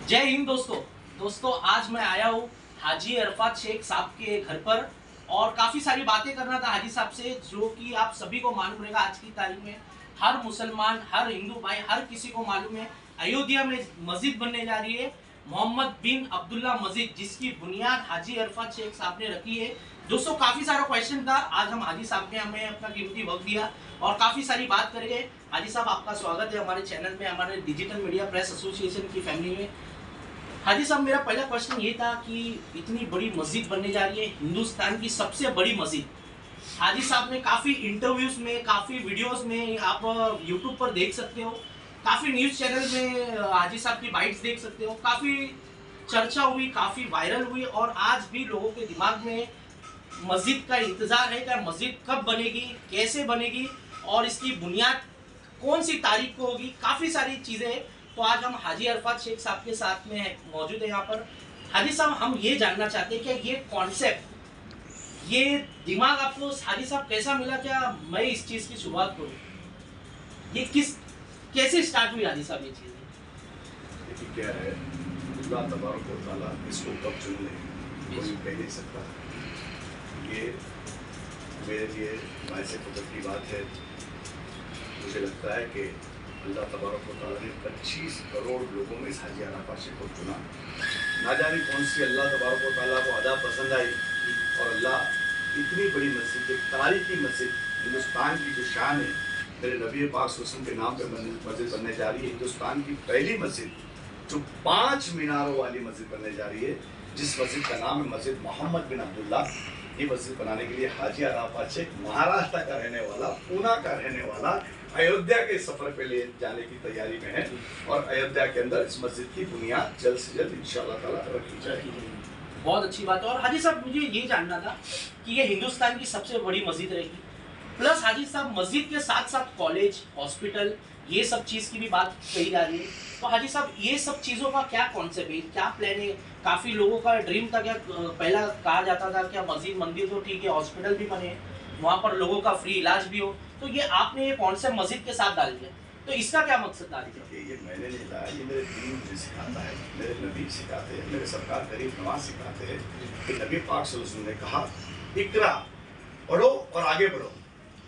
जय हिंद दोस्तों आज मैं आया हूँ हाजी अरफात शेख साहब के घर पर और काफ़ी सारी बातें करना था हाजी साहब से, जो कि आप सभी को मालूम रहेगा। आज की तारीख में हर मुसलमान, हर हिंदू भाई, हर किसी को मालूम है अयोध्या में मस्जिद बनने जा रही है, मोहम्मद बिन अब्दुल्ला मस्जिद, जिसकी बुनियाद हाजी अरफात शेख साहब ने रखी है। दोस्तों काफ़ी सारा क्वेश्चन था, आज हम हाजी साहब ने हमें अपना कीमती वक्त दिया और काफ़ी सारी बात करेंगे। हाजी साहब, आपका स्वागत है हमारे चैनल में, हमारे डिजिटल मीडिया प्रेस एसोसिएशन की फैमिली में। हाजी साहब, मेरा पहला क्वेश्चन ये था कि इतनी बड़ी मस्जिद बनने जा रही है, हिंदुस्तान की सबसे बड़ी मस्जिद। हाजी साहब ने काफ़ी इंटरव्यूज में, काफ़ी वीडियोस में, आप यूट्यूब पर देख सकते हो, काफ़ी न्यूज़ चैनल में हाजी साहब की बाइट्स देख सकते हो, काफ़ी चर्चा हुई, काफ़ी वायरल हुई और आज भी लोगों के दिमाग में मस्जिद का इंतज़ार है कि मस्जिद कब बनेगी, कैसे बनेगी और इसकी बुनियाद कौन सी तारीख को होगी। काफ़ी सारी चीज़ें हैं। तो आज हम हाजी अरफात शेख साहब के साथ में मौजूद है यहाँ पर। हाजी साहब, हम ये जानना चाहते हैं कि ये कॉन्सेप्ट, ये दिमाग आपको हाजी साहब कैसा मिला, क्या मैं इस चीज़ की शुरुआत करूँ, ये कैसे स्टार्ट हुई हाजी साहब ये चीज़? देखिए क्या है, अल्लाह तबारक व तआला इसको कब चुन ले कोई कह नहीं सकता। ये मेरे लिए बाइस फ़ख्र की बात है। मुझे लगता है कि अल्लाह तबारक व तआला ने 25 करोड़ लोगों में इस हाजी अरफात शेख को चुना। ना जाने कौन सी अल्लाह तबारक व तआला को अदा पसंद आई और अल्लाह इतनी बड़ी मस्जिद, एक तारीखी मस्जिद, हिंदुस्तान की जो शान है, मेरे नबी पाक सल्लल्लाहु अलैहि वसल्लम के नाम पे मस्जिद बनने जा रही है। हिंदुस्तान की पहली मस्जिद जो 5 मीनारों वाली मस्जिद बनने जा रही है, जिस मस्जिद का नाम है मस्जिद मोहम्मद बिन अब्दुल्ला। ये मस्जिद बनाने के लिए हाजी अरफात शेख महाराष्ट्र का रहने वाला, पूना का रहने वाला, अयोध्या के सफर पे ले जाने की तैयारी में है और अयोध्या के अंदर इस मस्जिद की बुनियाद जल्द से जल्द इंशाअल्लाह ताला रखी जाएगी। बहुत अच्छी बात है। और हाजी साहब, मुझे ये जानना था कि ये हिंदुस्तान की सबसे बड़ी मस्जिद रहेगी, प्लस हाजी साहब मस्जिद के साथ साथ कॉलेज, हॉस्पिटल, ये सब चीज़ की भी बात कही जा रही है। तो हाजी साहब, ये सब चीज़ों का क्या कॉन्सेप्ट है, क्या प्लान है? काफ़ी लोगों का ड्रीम था, क्या पहला कहा जाता था क्या मस्जिद मंदिर तो ठीक है, हॉस्पिटल भी बने, वहाँ पर लोगों का फ्री इलाज भी हो, तो ये आपने ये कॉन्सेप्ट मस्जिद के साथ डाल दिया, तो इसका क्या मकसद था? ये मैंने नहीं लाया, ये मेरे दीन मुझे सिखाता है, मेरे नबी सिखाते हैं, मेरे सरकार गरीब नवाज सिखाते हैं कि नबी पाक सल्लल्लाहु अलैहि वसल्लम ने कहा, इकरा, पढ़ो और आगे बढ़ो।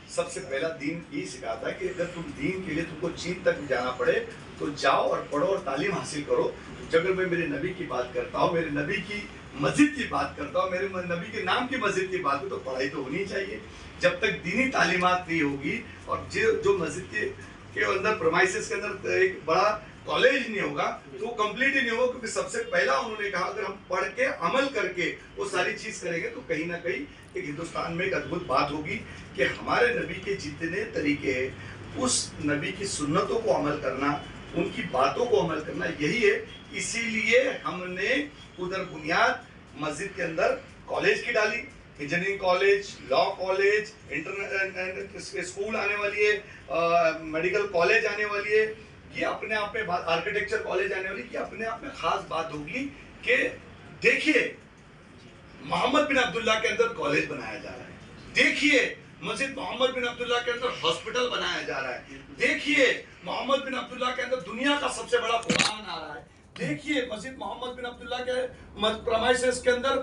सबसे पहला दीन यही सिखाता है कि अगर तुम दीन के लिए तुमको चीन तक भी जाना पड़े तो जाओ और पढ़ो और तालीम हासिल करो। जब मैं मेरे नबी की बात करता हूँ, मेरे नबी की मस्जिद की बात करता हूँ, मेरे नबी के नाम की मस्जिद की बात, तो पढ़ाई तो होनी चाहिए। जब तक दीनी तालीमात नहीं होगी और जो मस्जिद के अंदर प्रेमाइसेस के अंदर एक बड़ा कॉलेज नहीं होगा तो कंप्लीट ही नहीं होगा। क्योंकि सबसे पहला उन्होंने कहा अगर हम पढ़ के अमल करके वो सारी चीज करेंगे तो कहीं ना कहीं एक हिंदुस्तान में एक अद्भुत बात होगी कि हमारे नबी के जितने तरीके हैं उस नबी की सुन्नतों को अमल करना, उनकी बातों को अमल करना, यही है। इसीलिए हमने उधर बुनियाद मस्जिद के अंदर कॉलेज की डाली, engineering college, law college, school आने वाली है, मेडिकल कॉलेज आने वाली है, ये अपने आप में बात, आर्किटेक्चर कॉलेज आने वाली, ये अपने आप में खास बात होगी कि देखिए मोहम्मद बिन अब्दुल्ला के अंदर कॉलेज बनाया जा रहा है, देखिए मस्जिद मोहम्मद बिन अब्दुल्ला के अंदर हॉस्पिटल बनाया जा रहा है, देखिए मोहम्मद बिन अब्दुल्ला के अंदर दुनिया का सबसे बड़ा कुरान आ रहा है, देखिए मस्जिद मोहम्मद बिन अब्दुल्ला के प्रेमाइसेस के अंदर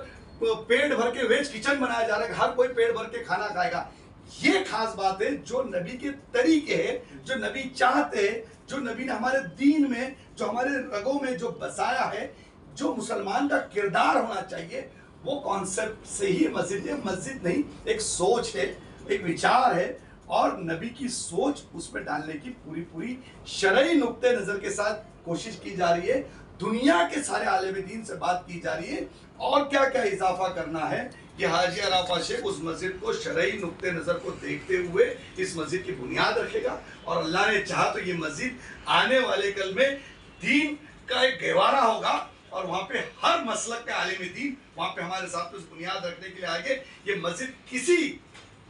पेट भर के वेज किचन बनाया जा रहा है, हर कोई पेट भर के खाना खाएगा। ये खास बात है जो नबी के तरीके है, जो नबी चाहते हैं, जो नबी ने हमारे दीन में, जो हमारे रगों में जो बसाया है, जो मुसलमान का किरदार होना चाहिए, वो कॉन्सेप्ट से ही मस्जिद है। मस्जिद नहीं, एक सोच है, एक विचार है और नबी की सोच उसमें डालने की पूरी शरई नुक्ते नजर के साथ कोशिश की जा रही है। दुनिया के सारे आलिम दीन से बात की जा रही है और क्या क्या इजाफा करना है कि हाजी अरफात शेख उस मस्जिद को शरई नुक्ते नजर को देखते हुए इस मस्जिद की बुनियाद रखेगा और अल्लाह ने चाहा तो ये मस्जिद आने वाले कल में दीन का एक गहवारा होगा और वहाँ पे हर मसलक के आलिम दीन वहाँ पे हमारे साथ उस बुनियाद रखने के लिए आएंगे। ये मस्जिद किसी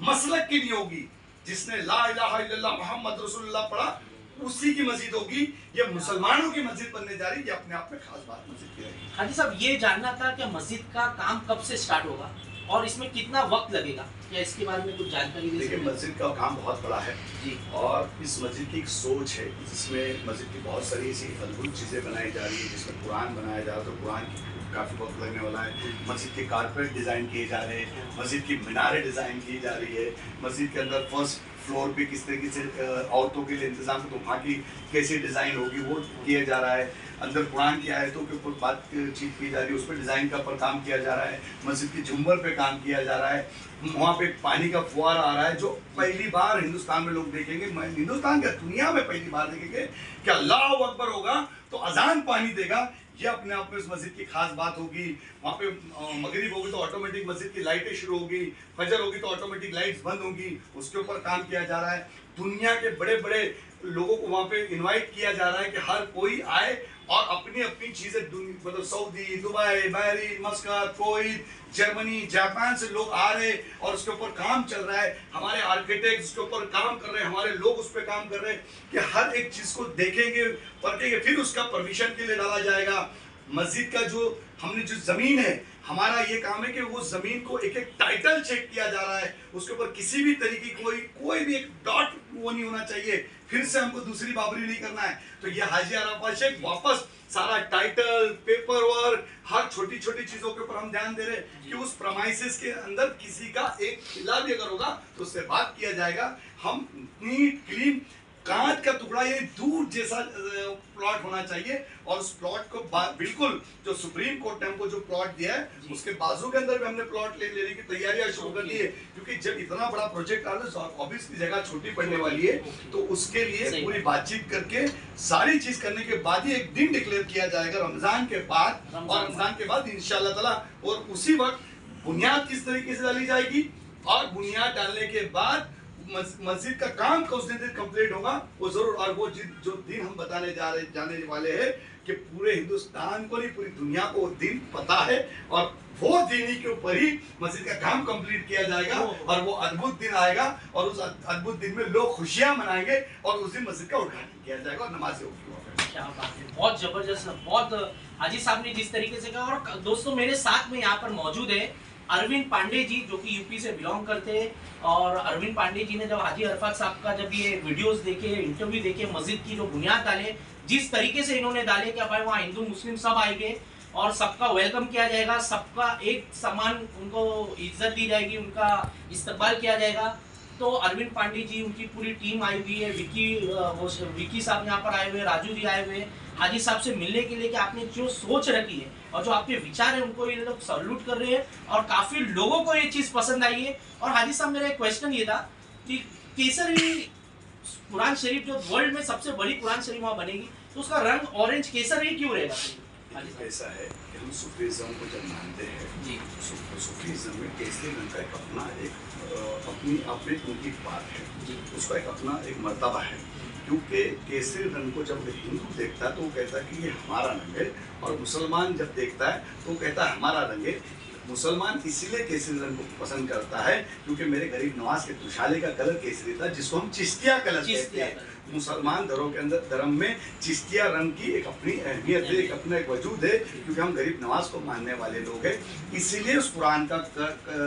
मसलक की नहीं होगी, जिसने ला इलाहा इल्लल्लाह मोहम्मद रसूलुल्लाह पढ़ा उसी की मस्जिद होगी। ये मुसलमानों की मस्जिद बनने जा रही है, ये अपने आप में खास बात मस्जिद की रहेगी। हाजी साहब, ये जानना था कि मस्जिद का काम कब से स्टार्ट होगा और इसमें कितना वक्त लगेगा, क्या इसके बारे में कुछ जानकारी दे देखिए, सकते हैं? मस्जिद का काम बहुत बड़ा है जी और इस मस्जिद की एक सोच है जिसमें मस्जिद की बहुत सारी ऐसी अद्भुत चीज़ें बनाई जा रही है, जिसमें कुरान बनाया जा रहा है तो कुरान की काफ़ी वक्त लगने वाला है। मस्जिद के कारपेट डिज़ाइन किए जा रहे हैं, मस्जिद की मीनारें डिज़ाइन की जा रही है, मस्जिद के अंदर फर्स्ट फ्लोर पे किस तरीके से औरतों के लिए इंतज़ाम तो वहाँ की कैसी डिज़ाइन होगी वो किया जा रहा है। अंदर कुरान की आयतों के ऊपर बातचीत की जा रही है, उस पर डिज़ाइन का पर काम किया जा रहा है। मस्जिद की झुम्बर पे काम किया जा रहा है। वहाँ पे पानी का फुहारा आ रहा है जो पहली बार हिंदुस्तान में लोग देखेंगे, हिंदुस्तान क्या दुनिया में पहली बार देखेंगे कि अल्लाह अकबर होगा तो अजान पानी देगा। ये अपने आप में इस मस्जिद की खास बात होगी। वहाँ पे मगरिब होगी तो ऑटोमेटिक मस्जिद की लाइटें शुरू होगी, फजर होगी तो ऑटोमेटिक लाइट्स बंद होंगी, उसके ऊपर काम किया जा रहा है। दुनिया के बड़े बड़े लोगों को वहाँ पे इनवाइट किया जा रहा है कि हर कोई आए और अपनी अपनी चीज़ें मतलब Saudi, Dubai, Bahrain, मस्कत, कोवैत, Germany, Japan से लोग आ रहे हैं और उसके ऊपर काम चल रहा है। हमारे आर्किटेक्ट उसके ऊपर काम कर रहे हैं, हमारे लोग उस पर काम कर रहे हैं कि हर एक चीज़ को देखेंगे, परखेंगे, फिर उसका परमिशन के लिए डाला जाएगा। मस्जिद का जो हमने जो ज़मीन है, हमारा ये काम है कि वो ज़मीन को एक एक टाइटल चेक किया जा रहा है, उसके ऊपर किसी भी तरीके की कोई भी एक डॉट वो नहीं होना चाहिए, फिर से हमको दूसरी बाबरी नहीं करना है। तो ये हाजी अरफात शेख वापस सारा टाइटल, पेपर वर्क, हर छोटी छोटी चीज़ों के ऊपर हम ध्यान दे रहे हैं कि उस प्रमाइसेस के अंदर किसी का एक खिला भी अगर होगा तो उससे बात किया जाएगा। हम नीट क्लीन कांच का टुकड़ा ये दूर जैसा प्लॉट होना चाहिए और उस प्लॉट को बिल्कुल जो सुप्रीम कोर्ट ने हमको जो प्लॉट दिया है उसके बाजू के अंदर भी हमने प्लॉट लेने की तैयारियां शुरू कर दी है, क्योंकि जब इतना बड़ा प्रोजेक्ट आ रहा है ऑब्वियसली जगह छोटी पड़ने वाली है, तो उसके लिए पूरी बातचीत करके सारी चीज करने के बाद ही एक दिन डिक्लेयर किया जाएगा रमजान के बाद, और रमजान के बाद इंशाअल्लाह ताला, और उसी वक्त बुनियाद किस तरीके से डाली जाएगी और बुनियाद डालने के बाद मस्जिद का काम उस दिन कंप्लीट होगा वो जरूर। और वो जो दिन हम बताने जाने वाले हैं कि पूरे हिंदुस्तान को नहीं पूरी दुनिया को वो दिन पता है, और वो दिन ही के ऊपर ही मस्जिद का काम कंप्लीट किया जाएगा और वो अद्भुत दिन आएगा और उस अद्भुत दिन में लोग खुशियां मनाएंगे और उस दिन मस्जिद का उद्घाटन किया जाएगा और नमाज़ें होगी। क्या बात है, बहुत जबरदस्त, बहुत हाजी साहब ने जिस तरीके से कहा। और दोस्तों मेरे साथ में यहाँ पर मौजूद है अरविंद पांडे जी, जो कि यूपी से बिलोंग करते हैं। और अरविंद पांडे जी ने जब हाजी अरफात साहब का जब ये वीडियोस देखे, इंटरव्यू देखे, मस्जिद की जो बुनियाद डाले, जिस तरीके से इन्होंने डाले कि भाई वहाँ हिंदू मुस्लिम सब आएंगे और सबका वेलकम किया जाएगा, सबका एक समान उनको इज्जत दी जाएगी, उनका इस्तकबाल किया जाएगा। तो अरविंद पांडे जी, उनकी पूरी टीम आई हुई है, विकी साहब यहाँ पर आए हुए, राजू जी आए हुए हाजी साहब से मिलने के लिए कि आपने जो सोच रखी है और जो आपके विचार है उनको ये लोग सैल्यूट कर रहे हैं और काफी लोगों को ये चीज पसंद आई है। और हाजी साहब मेरा एक क्वेश्चन ये था कि केसरी कुरान शरीफ जो वर्ल्ड में सबसे बड़ी कुरान शरीफ वहाँ बनेगी, तो उसका रंग ऑरेंज केसरी क्यों रहेगा? ऐसा है कि हम सूफीज़्म को जब मानते हैं जी, सूफीज़्म में केसरी रंग का एक अपना एक अपनी उनकी बात है जी, उसका एक अपना एक मर्तबा है, क्योंकि केसरी रंग को जब हिंदू देखता है तो वो कहता है कि ये हमारा रंग है, और मुसलमान जब देखता है तो वो कहता है हमारा रंग है। मुसलमान इसीलिए केसरी रंग को पसंद करता है क्योंकि मेरे गरीब नवाज के तुशाले का कलर केसरी था, जिसको हम चिश्तिया कलर कहते हैं। मुसलमान धर्म में चिश्तिया रंग की एक अपनी अहमियत है, एक अपना एक वजूद है, क्योंकि हम गरीब नवाज को मानने वाले लोग हैं। इसीलिए उस कुरान का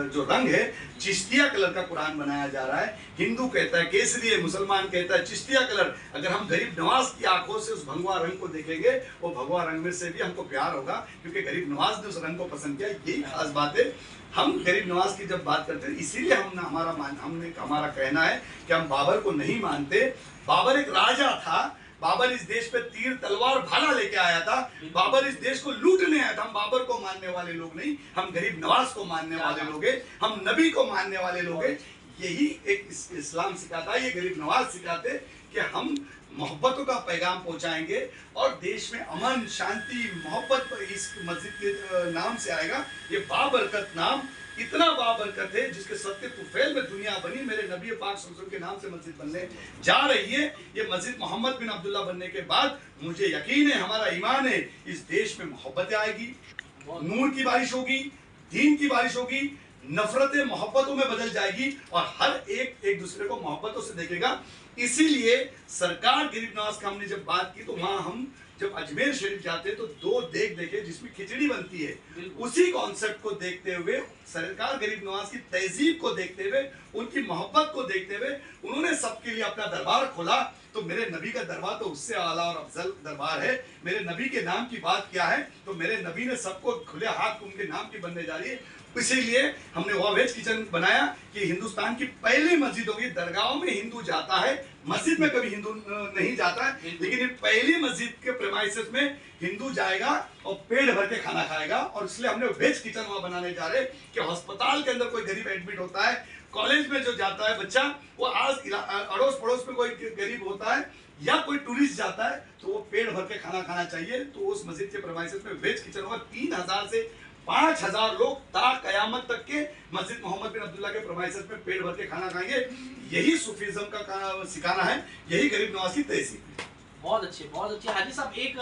जो रंग है चिश्तिया कलर का कुरान बनाया जा रहा है। हिंदू कहता है केसरी है, मुसलमान कहता है चिश्तिया कलर। अगर हम गरीब नवाज की आंखों से उस भगवा रंग को देखेंगे, वो भगवा रंग में से भी हमको प्यार होगा, क्योंकि गरीब नवाज ने उस रंग को पसंद किया। यही खास बात है। हम गरीब नवाज की जब बात करते हैं, इसीलिए हमारा कहना है कि हम बाबर को नहीं मानते। बाबर एक राजा था, बाबर इस देश पे तीर तलवार भाला लेके आया था, बाबर इस देश को लूटने आया था। हम बाबर को मानने वाले लोग नहीं, हम गरीब नवाज को मानने वाले लोग हैं, हम नबी को मानने वाले लोग हैं। यही एक इस्लाम सिखाता है, ये गरीब नवाज सिखाते कि हम मोहब्बतों का पैगाम पहुंचाएंगे और देश में अमन शांति मोहब्बत इस मस्जिद के नाम से आएगा। ये बाबरकत नाम इतना बाबरकत है जिसके सत्य तुफैल में दुनिया बनी। मेरे नबी पाक सल्लल्लाहु अलैहि वसल्लम के नाम से मस्जिद बनने जा रही है। ये मस्जिद मोहम्मद बिन अब्दुल्ला बनने के बाद मुझे यकीन है, हमारा ईमान है, इस देश में मोहब्बतें आएगी, नूर की बारिश होगी, दीन की बारिश होगी, नफरतें मोहब्बतों में बदल जाएगी और हर एक दूसरे को मोहब्बतों से देखेगा। इसीलिए सरकार गरीब नवाज का हमने जब बात की तो वहां हम जब अजमेर शरीफ जाते हैं तो 2 देग देखे जिसमें खिचड़ी बनती है, बिल्कुल। उसी कॉन्सेप्ट को देखते हुए, सरकार गरीब नवाज की तहजीब को देखते हुए, उनकी मोहब्बत को देखते हुए उन्होंने सबके लिए अपना दरबार खोला। तो मेरे नबी का दरबार तो उससे आला और अफजल दरबार है। मेरे नबी के नाम की बात क्या है, तो मेरे नबी ने सबको खुले हाथ उनके नाम की बनने जा रही है। इसीलिए हमने वो वेज किचन बनाया कि हिंदुस्तान की पहली मस्जिद होगी। दरगाहों में हिंदू जाता है, मस्जिद में कभी हिंदू नहीं जाता है, लेकिन ये पहली मस्जिद के प्रेमाइसेस में हिंदू जाएगा और पेट भर के खाना खाएगा। और इसलिए हमने वेज किचन वहां बनाने जा रहे हैं कि अस्पताल के अंदर कोई गरीब एडमिट होता है, कॉलेज में जो जाता है बच्चा, वो आज अड़ोस पड़ोस में कोई गरीब होता है या कोई टूरिस्ट जाता है, तो वो पेट भर के खाना खाना चाहिए। तो उस मस्जिद के प्रेमाइसेस में वेज किचन होगा। 3000 से 5000 लोग ता कयामत तक के मस्जिद मोहम्मद बिन अब्दुल्ला के प्रेमाइसेस में पेट भर के खाना खाएंगे। यही सूफीज्म का सिखाना है, यही गरीब नवाज की तहजीब। बहुत अच्छे, बहुत अच्छे। हाजी साहब, एक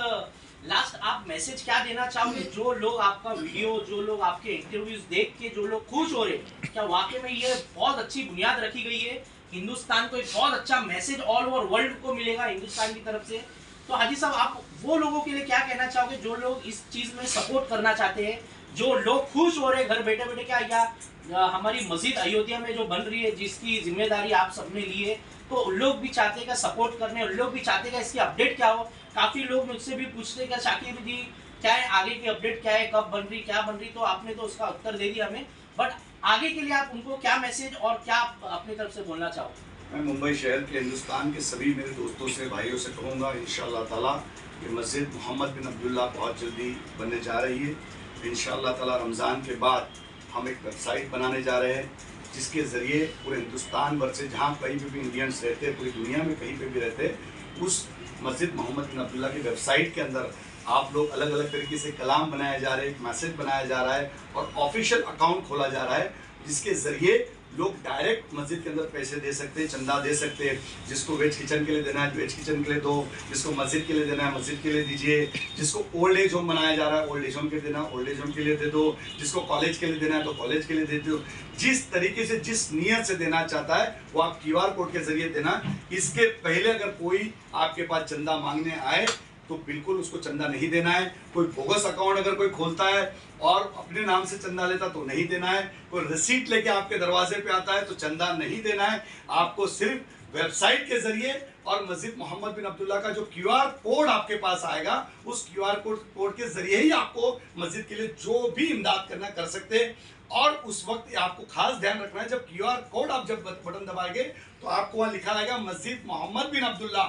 लास्ट आप मैसेज क्या देना चाहोगे? जो लोग आपका वीडियो, जो लोग आपके इंटरव्यूज देख के जो लोग खुश हो रहे हैं, क्या वाकई में ये बहुत अच्छी बुनियाद रखी गई है? हिंदुस्तान को एक बहुत अच्छा मैसेज ऑल ओवर वर्ल्ड को मिलेगा हिंदुस्तान की तरफ से। तो हाजी साहब, आप वो लोगों के लिए क्या कहना चाहोगे जो लोग इस चीज में सपोर्ट करना चाहते हैं, जो लोग खुश हो रहे हैं घर बैठे बैठे? क्या या हमारी मस्जिद अयोध्या में जो बन रही है, जिसकी जिम्मेदारी आप सबने ली है, तो उन लोग भी चाहते हैं सपोर्ट करने, उन लोग भी चाहते हैं इसकी अपडेट क्या हो? काफी लोग मुझसे भी पूछते हैं शाकिर जी क्या है आगे की अपडेट, क्या है, कब बन रही, क्या बन रही? तो आपने तो उसका उत्तर दे दिया हमें, बट आगे के लिए आप उनको क्या मैसेज और क्या अपनी तरफ से बोलना चाहोगे? मैं मुंबई शहर के, हिंदुस्तान के सभी मेरे दोस्तों से, भाइयों से कहूँगा, इंशाअल्लाह ताला ये मस्जिद मोहम्मद बिन अब्दुल्ला बहुत जल्दी बनने जा रही है। इंशाअल्लाह ताला रमज़ान के बाद हम एक वेबसाइट बनाने जा रहे हैं जिसके ज़रिए पूरे हिंदुस्तान भर से, जहाँ कहीं पे भी इंडियंस रहते हैं, पूरी दुनिया में कहीं पे भी रहते हैं, उस मस्जिद मोहम्मद बिन अब्दुल्ला की वेबसाइट के अंदर आप लोग अलग अलग तरीके से कलाम बनाया जा रहे हैं, एक मैसेज बनाया जा रहा है और ऑफिशियल अकाउंट खोला जा रहा है, जिसके ज़रिए लोग डायरेक्ट मस्जिद के अंदर पैसे दे सकते हैं, चंदा दे सकते हैं। जिसको वेज किचन के लिए देना है वेज किचन के लिए दो, जिसको मस्जिद के लिए देना है मस्जिद के लिए दीजिए, जिसको ओल्ड एज होम बनाया जा रहा है ओल्ड एज होम के देना ओल्ड एज होम के लिए दे दो, जिसको कॉलेज के लिए देना है तो कॉलेज के लिए दे दो। जिस तरीके से, जिस नियत से देना चाहता है वो आप QR कोड के जरिए देना। इसके पहले अगर कोई आपके पास चंदा मांगने आए तो बिल्कुल उसको चंदा नहीं देना है। कोई बोगस अकाउंट अगर कोई खोलता है और अपने नाम से चंदा लेता तो नहीं देना है। कोई रिसीट लेके आपके दरवाजे पे आता है तो चंदा नहीं देना है। आपको सिर्फ वेबसाइट के जरिए और मस्जिद मोहम्मद बिन अब्दुल्ला का जो QR कोड आपके पास आएगा, उस QR कोड के जरिए ही आपको मस्जिद के लिए जो भी इमदाद करना कर सकते हैं। और उस वक्त आपको खास ध्यान रखना है, जब QR कोड आप जब बटन दबाएंगे तो आपको वहाँ लिखा रहेगा मस्जिद मोहम्मद बिन अब्दुल्ला,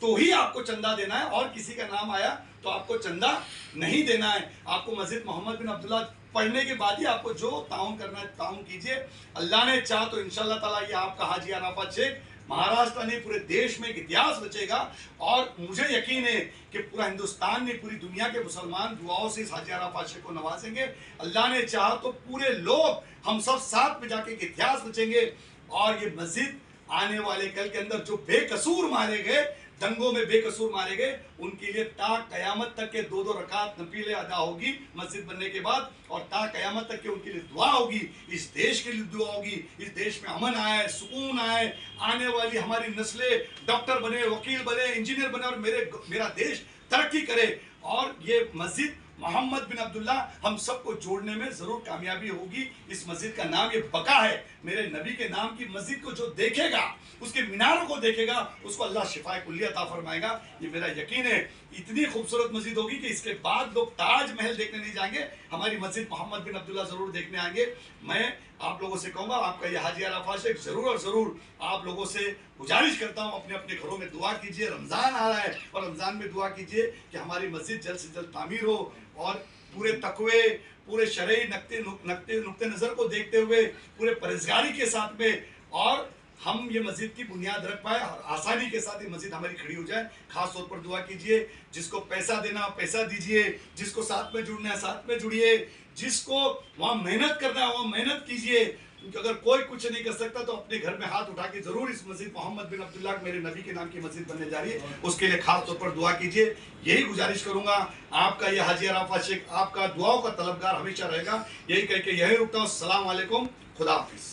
तो ही आपको चंदा देना है। और किसी का नाम आया तो आपको चंदा नहीं देना है। आपको मस्जिद मोहम्मद बिन अब्दुल्ला पढ़ने के बाद ही आपको जो ताउन करना है ताउन कीजिए। अल्लाह ने चाहा तो इंशाअल्लाह ताला ये आपका हाजी अराफात शेख महाराष्ट्र ने पूरे देश में एक इतिहास रचेगा। और मुझे यकीन है कि पूरा हिंदुस्तान ने, पूरी दुनिया के मुसलमान दुआओं से इस हाजी अराफात शेख को नवाजेंगे। अल्लाह ने चाहा तो पूरे लोग हम सब साथ में जाके एक इतिहास रचेंगे। और ये मस्जिद आने वाले कल के अंदर जो बेकसूर मारे गए, दंगों में बेकसूर मारे गए, उनके लिए ता कयामत तक के 2-2 रकात नफीले अदा होगी मस्जिद बनने के बाद। और ता कयामत तक के उनके लिए दुआ होगी, इस देश के लिए दुआ होगी, इस देश में अमन आए, सुकून आए, आने वाली हमारी नस्लें डॉक्टर बने, वकील बने, इंजीनियर बने और मेरा देश तरक्की करे। और ये मस्जिद मोहम्मद बिन अब्दुल्ला हम सबको जोड़ने में जरूर कामयाबी होगी। इस मस्जिद का नाम ये बका है। मेरे नबी के नाम की मस्जिद को जो देखेगा, उसके मीनारों को देखेगा, उसको अल्लाह शिफाए कुल्ली अता फरमाएगा, ये मेरा यकीन है। इतनी खूबसूरत मस्जिद होगी कि इसके बाद लोग ताजमहल देखने नहीं जाएंगे, हमारी मस्जिद मोहम्मद बिन अब्दुल्ला जरूर देखने आएंगे। मैं आप लोगों से कहूँगा, आपका ये हाजी अराफात शेख जरूर और जरूर आप लोगों से गुजारिश करता हूँ, अपने अपने घरों में दुआ कीजिए। रमज़ान आ रहा है और रमज़ान में दुआ कीजिए कि हमारी मस्जिद जल्द से जल्द तामीर हो और पूरे तकवे, पूरे शरई नुक्ते नज़र को देखते हुए, पूरे परहेज़गारी के साथ में, और हम ये मस्जिद की बुनियाद रख पाए और आसानी के साथ ये मस्जिद हमारी खड़ी हो जाए। खास तौर पर दुआ कीजिए। जिसको पैसा देना पैसा दीजिए, जिसको साथ में जुड़ना है साथ में जुड़िए, जिसको वहाँ मेहनत करना है वहाँ मेहनत कीजिए। अगर कोई कुछ नहीं कर सकता तो अपने घर में हाथ उठा के जरूर इस मस्जिद मोहम्मद बिन अब्दुल्ला मेरे नबी के नाम की मस्जिद बनने जा रही है, उसके लिए खास तौर पर दुआ कीजिए। यही गुजारिश करूंगा। आपका यह हाजी अराफात शेख आपका दुआओं का तलबगार हमेशा रहेगा। यही कह के यही रुकता हूँ। अस्सलाम वालेकुम, खुदा हाफिज।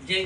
जय